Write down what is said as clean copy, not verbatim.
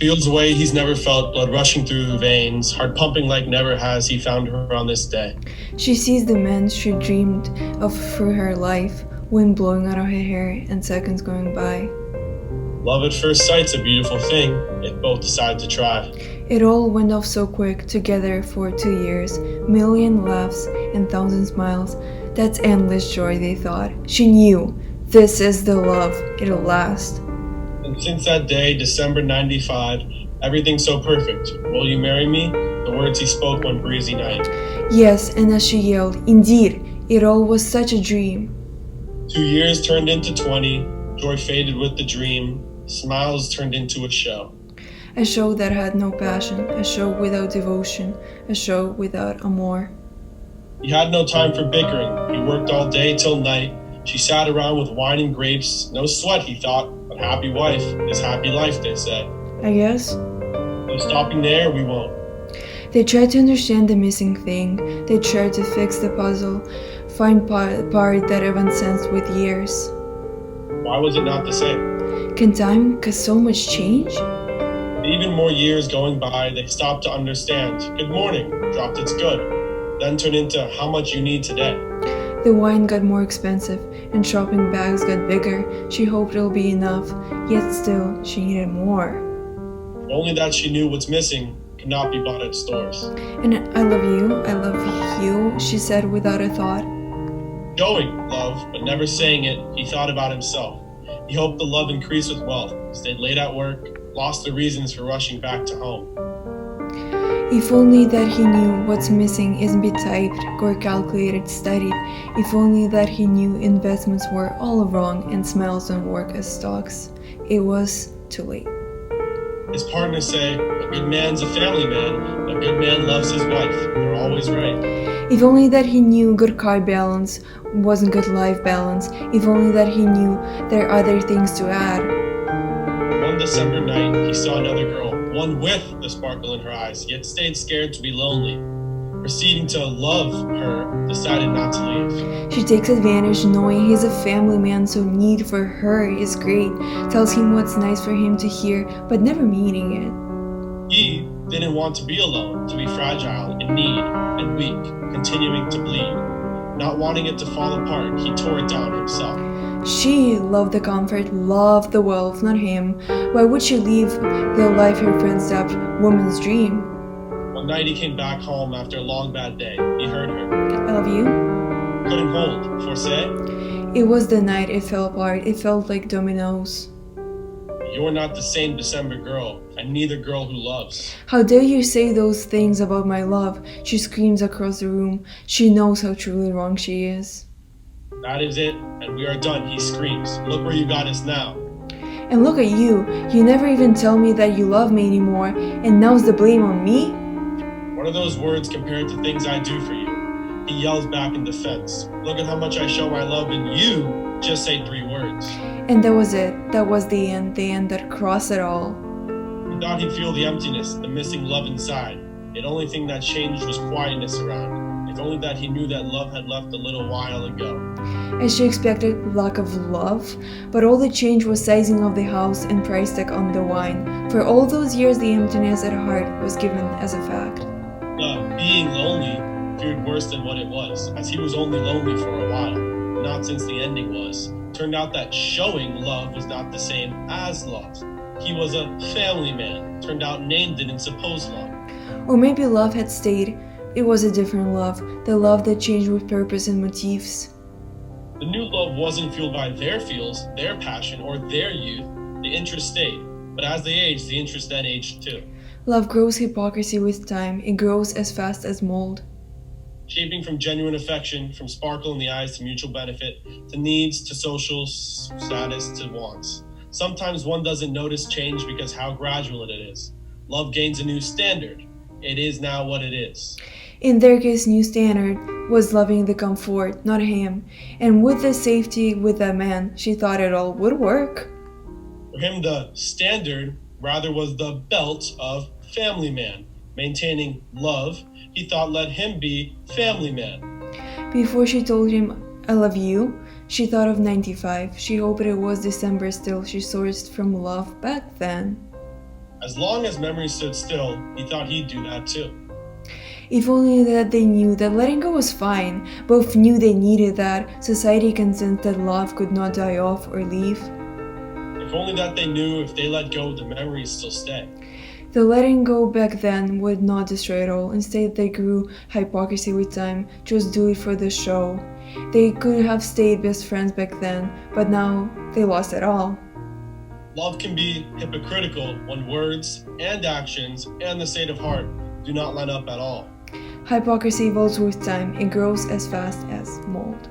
Feels a way he's never felt, blood rushing through veins, heart pumping like never has he found her on this day. She sees the man she dreamed of through her life, wind blowing out of her hair and seconds going by. Love at first sight's a beautiful thing, if both decide to try. It all went off so quick, together for 2 years, million laughs and thousand smiles. That's endless joy, they thought. She knew, this is the love, it'll last. And since that day, December 95, everything's so perfect. Will you marry me? The words he spoke one breezy night. Yes, and as she yelled, indeed, it all was such a dream. 2 years turned into 20, joy faded with the dream, smiles turned into a show. A show that had no passion, a show without devotion, a show without amour. He had no time for bickering, he worked all day till night. She sat around with wine and grapes, no sweat, he thought, but happy wife is happy life, they said. I guess. No stopping there, we won't. They tried to understand the missing thing. They tried to fix the puzzle, find part that evanesced with years. Why was it not the same? Can time cause so much change? Even more years going by, they stopped to understand. Good morning, dropped its good, then turned into how much you need today. The wine got more expensive, and shopping bags got bigger. She hoped it'll be enough, yet still, she needed more. Only that she knew what's missing could not be bought at stores. And I love you, she said without a thought. Showing love, but never saying it, he thought about himself. He hoped the love increased with wealth, stayed late at work, lost the reasons for rushing back to home. If only that he knew what's missing isn't be typed or calculated, studied. If only that he knew investments were all wrong and smiles don't work as stocks. It was too late. His partners say, a good man's a family man, a good man loves his wife. They're always right. If only that he knew good car balance wasn't good life balance. If only that he knew there are other things to add. One December night, he saw another girl, one with the sparkle in her eyes, yet stayed scared to be lonely. Proceeding to love her, decided not to leave. She takes advantage knowing he's a family man, so need for her is great. Tells him what's nice for him to hear, but never meaning it. He didn't want to be alone, to be fragile, in need, and weak, continuing to bleed. Not wanting it to fall apart, he tore it down himself. She loved the comfort, loved the wealth, not him. Why would she leave the life her friends dubbed woman's dream? One night he came back home after a long bad day. He heard her. I love you. Couldn't hold. For say? It was the night it fell apart. It felt like dominoes. You're not the same December girl, and neither girl who loves. How dare you say those things about my love? She screams across the room. She knows how truly wrong she is. That is it, and we are done, he screams. Look where you got us now. And look at you. You never even tell me that you love me anymore, and now's the blame on me? What are those words compared to things I do for you? He yells back in defense. Look at how much I show my love, and you just say 3 words. And that was it. That was the end that crossed it all. He thought he'd feel the emptiness, the missing love inside. The only thing that changed was quietness around. If only that he knew that love had left a little while ago. And she expected lack of love, but all the change was sizing of the house and price tag on the wine. For all those years, the emptiness at heart was given as a fact. The being lonely feared worse than what it was, as he was only lonely for a while, not since the ending was. Turned out that showing love was not the same as love. He was a family man. Turned out Nain didn't suppose love. Or maybe love had stayed. It was a different love, the love that changed with purpose and motifs. The new love wasn't fueled by their feels, their passion, or their youth. The interest stayed, but as they aged, the interest then aged too. Love grows hypocrisy with time. It grows as fast as mold. Shaping from genuine affection, from sparkle in the eyes to mutual benefit, to needs, to social status, to wants. Sometimes one doesn't notice change because how gradual it is. Love gains a new standard. It is now what it is. In their case, new standard was loving the comfort, not him. And with the safety with that man, she thought it all would work. For him, the standard rather was the belt of family man. Maintaining love, he thought let him be family man. Before she told him, I love you, she thought of 95. She hoped it was December still. She sourced from love back then. As long as memories stood still, he thought he'd do that too. If only that they knew that letting go was fine, both knew they needed that, society convinced that love could not die off or leave. If only that they knew if they let go, the memories still stay. The letting go back then would not destroy it all. Instead, they grew hypocrisy with time, just do it for the show. They could have stayed best friends back then, but now they lost it all. Love can be hypocritical when words and actions and the state of heart do not line up at all. Hypocrisy evolves with time, it grows as fast as mold.